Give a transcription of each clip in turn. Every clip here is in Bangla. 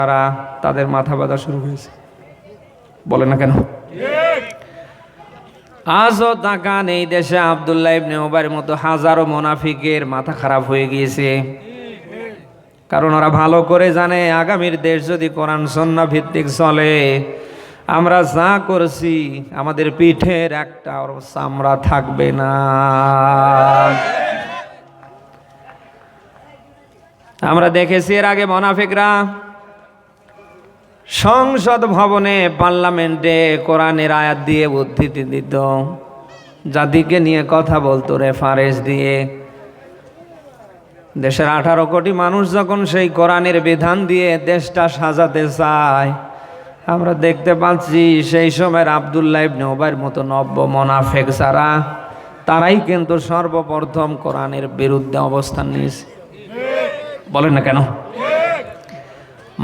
তারা তাদের মাথা ব্যথা শুরু হয়েছে। বলে না কেন? আজও তাকান, এই দেশে আব্দুল্লাহ ইবনে উবাইর মতো হাজারো মুনাফিকের মাথা খারাপ হয়ে গিয়েছে। কারণ ওরা ভালো করে জানে আগামীর দেশ যদি কোরআন সুন্নাহ ভিত্তিক চলে, আমরা যা করছি আমাদের পিঠের একটা চামড়া থাকবে না। আমরা দেখেছি এর আগে মুনাফিকরা সংসদ ভবনে, পার্লামেন্টে কোরআনের আয়াত দিয়ে উদ্ধৃতি দিত, জাতিকে নিয়ে কথা বলতো রেফারেন্স দিয়ে। দেশের 18 কোটি মানুষ যখন সেই কোরআনের বিধান দিয়ে দেশটা সাজাতে চায়, আমরা দেখতে পাচ্ছি সেই সময়ের আব্দুল্লাহ ইবনে উবাইর মতো নব্য মুনাফিক যারা, তারাই কিন্তু সর্বপ্রথম কোরআনের বিরুদ্ধে অবস্থান নিয়েছে। বলেন না কেন?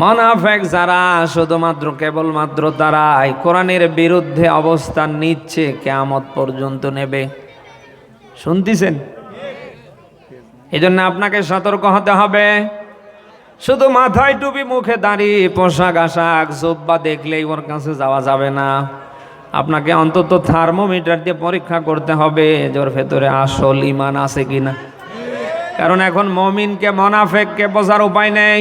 মুনাফিক যারা শুধুমাত্র কেবলমাত্র তারাই কোরআনের বিরুদ্ধে অবস্থান নিচ্ছে, কিয়ামত পর্যন্ত নেবে। শুনতেছেন? এই জন্য আপনাকে সতর্ক হতে হবে। শুধু মাথায় টুপি, মুখে দাড়ি, পোশাক আশাক, জুব্বা দেখলেই ওর কাছে যাওয়া যাবে না। আপনাকে অন্তত থার্মোমিটার দিয়ে পরীক্ষা করতে হবে যে ওর ভেতরে আসল ঈমান আছে কিনা। কারণ এখন মুমিনকে মুনাফিককে বোঝার উপায় নেই।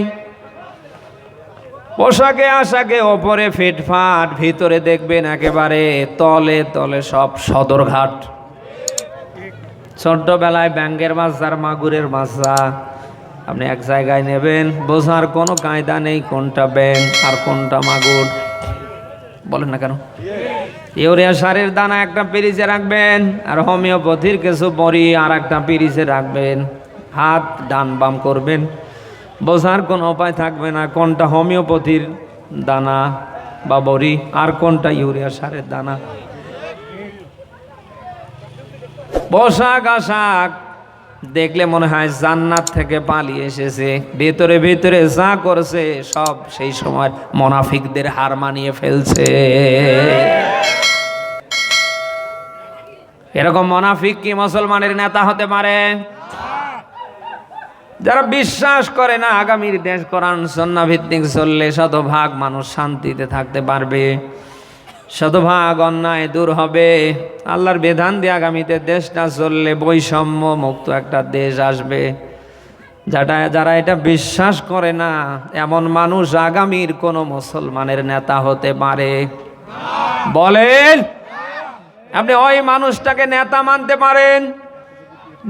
পোশাকে আশাকে ওপরে ফিটফাট, ভিতরে দেখবেন একেবারে তলে তলে সব সদরঘাট। ছোট্টবেলায় ব্যাঙ্গের বাচ্চা আর মাগুরের বাচ্চা আপনি এক জায়গায় নেবেন, বোঝার কোনো কায়দা নেই কোনটা ব্যাং আর কোনটা মাগুর। বলেন না কেন? ইউরিয়া সারের দানা একটা পিরিচে রাখবেন, আর হোমিওপ্যাথির কিছু বড়ি আর একটা পিরিচে রাখবেন। হাত ডান বাম করবেন, বোঝার কোনো উপায় থাকবে না কোনটা হোমিওপ্যাথির দানা বা বড়ি আর কোনটা ইউরিয়া সারের দানা। পোশাক আশাক দেখলে মনে হয় জান্নাত থেকে পালিয়ে এসেছে, ভেতরে ভেতরে যা করছে সব সেই সময় মুনাফিকদের হার মানিয়ে ফেলছে। এরকম মুনাফিক কি মুসলমানের নেতা হতে পারে? যারা বিশ্বাস করে না আগামীর দেশ কোরআন সুন্নাহ ভিত্তিক চললে শতভাগ মানুষ শান্তিতে থাকতে পারবে, শতভাগ অন্যায় দূর হবে, আল্লাহর বিধান দিয়ে আগামীতে দেশটা চললে বৈষম্য মুক্ত একটা দেশ আসবে। যারা এটা বিশ্বাস করে না এমন মানুষ আগামীর কোন মুসলমানের নেতা হতে পারে? বলেন। আপনি ওই মানুষটাকে নেতা মানতে পারেন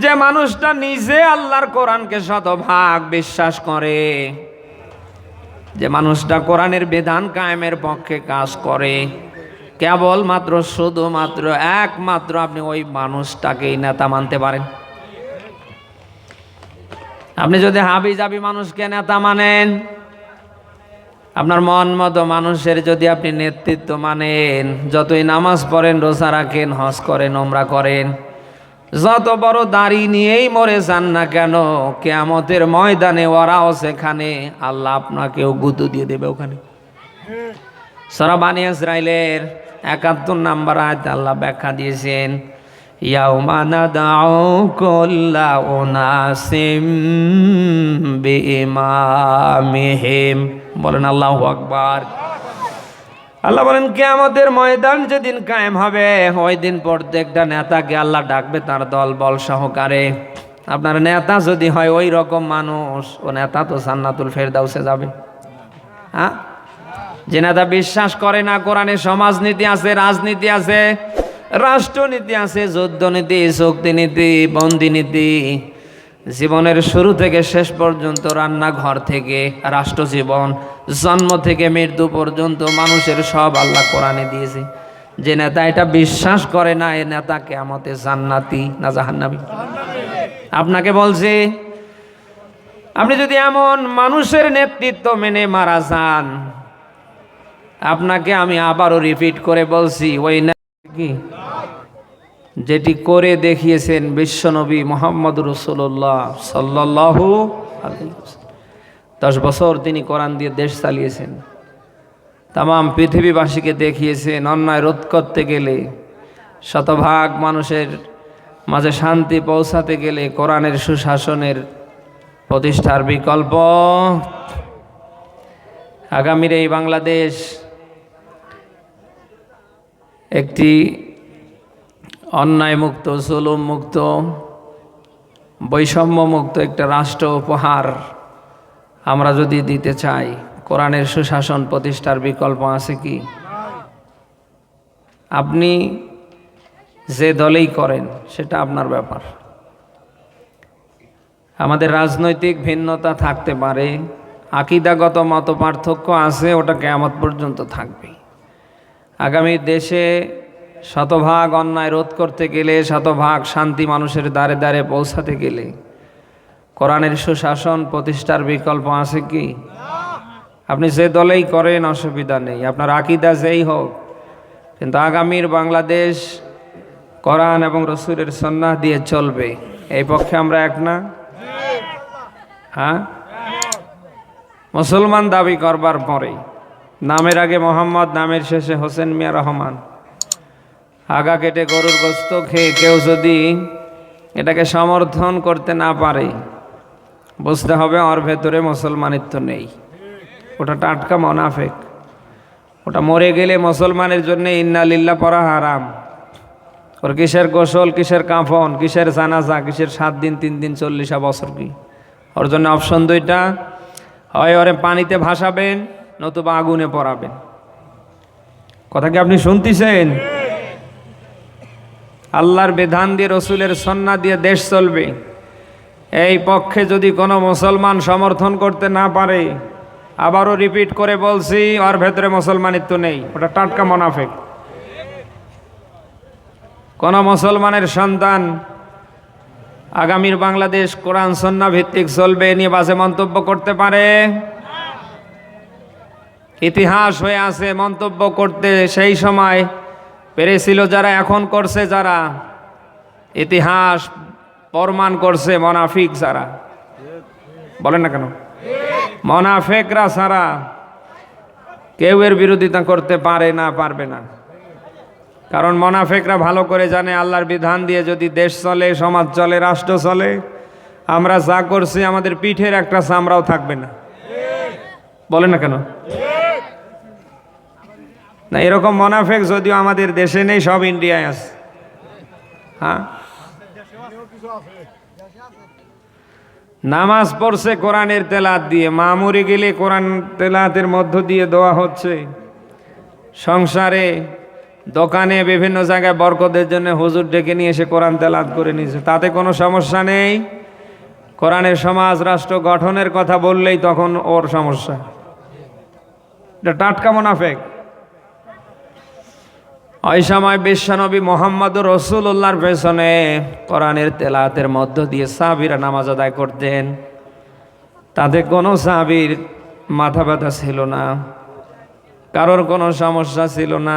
যে মানুষটা নিজে আল্লাহর কোরআনকে শতভাগ বিশ্বাস করে, যে মানুষটা কোরআনের বিধান কায়েমের পক্ষে কাজ করে। কেবলমাত্র শুধুমাত্র একমাত্র আপনি ওই মানুষটাকেই নেতা মানতে পারেন। আপনি যদি হাবি জাবি মানুষকে নেতা মানেন, আপনার মন মতো মানুষের যদি আপনি নেতৃত্ব মানেন, যতই নামাজ পড়েন, রোজা রাখেন, হজ করেন, ওমরা করেন, যত বড় দাড়ি নিয়েই মরে যান না কেন, কিয়ামতের ময়দানে ওরাও সেখানে, আল্লাহ আপনাকেও গুঁতো দিয়ে দেবে ওখানে। সূরা বানী ইসরাঈলের 71 নম্বর আয়াত আল্লাহ ব্যাখ্যা দিয়েছেন, ইয়াউমা নাদউ কুল্লা উনাসিম বিইমামিহিম। বলেন আল্লাহু আকবার। আল্লাহ বলেন কিয়ামতের ময়দান যেদিন কায়েম হবে, ওই দিন প্রত্যেকটা নেতাকে আল্লাহ ডাকবে তার দল বল সহকারে। আপনার নেতা যদি হয় ওই রকম মানুষ, ও নেতা তো জান্নাতুল ফেরদাউসে যাবে। হ্যাঁ, যে নেতা বিশ্বাস করে না কোরআনে সমাজনীতি আছে, রাজনীতি আছে, রাষ্ট্রনীতি আছে, যুদ্ধনীতি, শক্তিনীতি, বন্দিনীতি, জীবনের শুরু থেকে শেষ পর্যন্ত, রান্নাঘর থেকে রাষ্ট্র জীবন, জন্ম থেকে মৃত্যু পর্যন্ত মানুষের সব আল্লাহ কোরআনে দিয়েছে। যে নেতা এটা বিশ্বাস করে না, এ নেতা কিয়ামতে জান্নাতি না জাহান্নামী? আপনাকে বলছি, আপনি যদি এমন মানুষের নেতৃত্ব মেনে মারা যান, আপনাকে আমি আবারও রিপিট করে বলছি, ওই কি যেটি করে দেখিয়েছেন বিশ্বনবী মুহাম্মদ রাসূলুল্লাহ সাল্লাল্লাহু আলাইহি ওয়াসাল্লাম। 10 বছর তিনি কোরআন দিয়ে দেশ চালিয়েছেন, তামাম পৃথিবীবাসীকে দেখিয়েছেন অন্যায় রোধ করতে গেলে, শতভাগ মানুষের মাঝে শান্তি পৌঁছাতে গেলে কোরআনের সুশাসনের প্রতিষ্ঠার বিকল্প আগামীর এই বাংলাদেশ একটি অন্যায় মুক্ত, জুলুম মুক্ত, বৈষম্য মুক্ত একটা রাষ্ট্র উপহার আমরা যদি দিতে চাই, কোরআনের সুশাসন প্রতিষ্ঠার বিকল্প আছে কি? আপনি যে দলেই করেন সেটা আপনার ব্যাপার। আমাদের রাজনৈতিক ভিন্নতা থাকতে পারে, আকীদাগত মত পার্থক্য আছে, ওটা কিয়ামত পর্যন্ত থাকবে। আগামী দেশে শতভাগ অন্যায় রোধ করতে গেলে, শতভাগ শান্তি মানুষের দ্বারে দ্বারে পৌঁছাতে গেলে কোরআনের সুশাসন প্রতিষ্ঠার বিকল্প আছে কি? আপনি যে দলেই করেন অসুবিধা নেই, আপনার আকীদা যেই হোক, কিন্তু আগামীর বাংলাদেশ কোরআন এবং রসুলের সুন্নাহ দিয়ে চলবে, এই পক্ষে আমরা এক না? হ্যাঁ, মুসলমান দাবি করবার পরে নামের আগে মোহাম্মদ, নামের শেষে হোসেন মিয়া রহমান, আগা কেটে গরুর গোস্ত খেয়ে কেউ যদি এটাকে সমর্থন করতে না পারে, বুঝতে হবে ওর ভেতরে মুসলমানিত্ব নেই। ওটা টাটকা মুনাফিক। ওটা মরে গেলে মুসলমানের জন্য ইন্না লিল্লাহ পড়া হারাম। ওর কিসের গোসল, কিসের কাফন, কিসের জানাজা, কিসের 7 দিন 3 দিন 40 বছর কি? ওর জন্য অপশন দুইটা, হয় ওরে পানিতে ভাসাবেন, নতুবা আগুনে পড়াবেন। কথা কি আপনি শুনতেছেন? আল্লাহর বিধান দিয়ে, রসুলের সুন্নাহ দিয়ে দেশ চলবে, এই পক্ষে যদি কোনো মুসলমান সমর্থন করতে না পারে, আবারও রিপিট করে বলছি, ওর ভেতরে মুসলমানিত্ব নেই, ওটা টাটকা মুনাফিক। কোন মুসলমানের সন্তান আগামীর বাংলাদেশ কোরআন সুন্নাহ ভিত্তিক চলবে নিয়ে বাজে মন্তব্য করতে পারে? ইতিহাস হয়ে আছে মন্তব্য করতে, সেই সময় পেরেছিল যারা, এখন করছে যারা। ইতিহাস প্রমাণ করছে মুনাফিক যারা। বলেন না কেন? মুনাফিকরা ছাড়া কেউ এর বিরোধিতা করতে পারে না, পারবে না। কারণ মুনাফিকরা ভালো করে জানে, আল্লাহর বিধান দিয়ে যদি দেশ চলে, সমাজ চলে, রাষ্ট্র চলে, আমরা যা করছি আমাদের পিঠের একটা চামড়াও থাকবে না। বলেন না কেন? না, এরকম মুনাফিক যদিও আমাদের দেশে নেই, সব ইন্ডিয়ায় আছে। হ্যাঁ, নামাজ পড়ছে কোরআনের তেলাওয়াত দিয়ে, মামুরি গেলে কোরআন তেলাওয়াতের মধ্য দিয়ে দোয়া হচ্ছে। সংসারে, দোকানে, বিভিন্ন জায়গায় বরকতের জন্য হুজুর ডেকে নিয়ে এসে কোরআন তেলাওয়াত করে নিয়েছে, তাতে কোনো সমস্যা নেই। কোরআনের সমাজ রাষ্ট্র গঠনের কথা বললেই তখন ওর সমস্যা। এটা টাটকা মুনাফিক। ওই সময় বিশ্বনবী মুহাম্মদুর রাসূলুল্লাহর পেছনে কোরআনের তেলাওয়াতের মধ্য দিয়ে সাহাবীরা নামাজ আদায় করতেন, তাতে কোনো সাহাবীর মাথা ব্যথা ছিল না, কারোর কোনো সমস্যা ছিল না।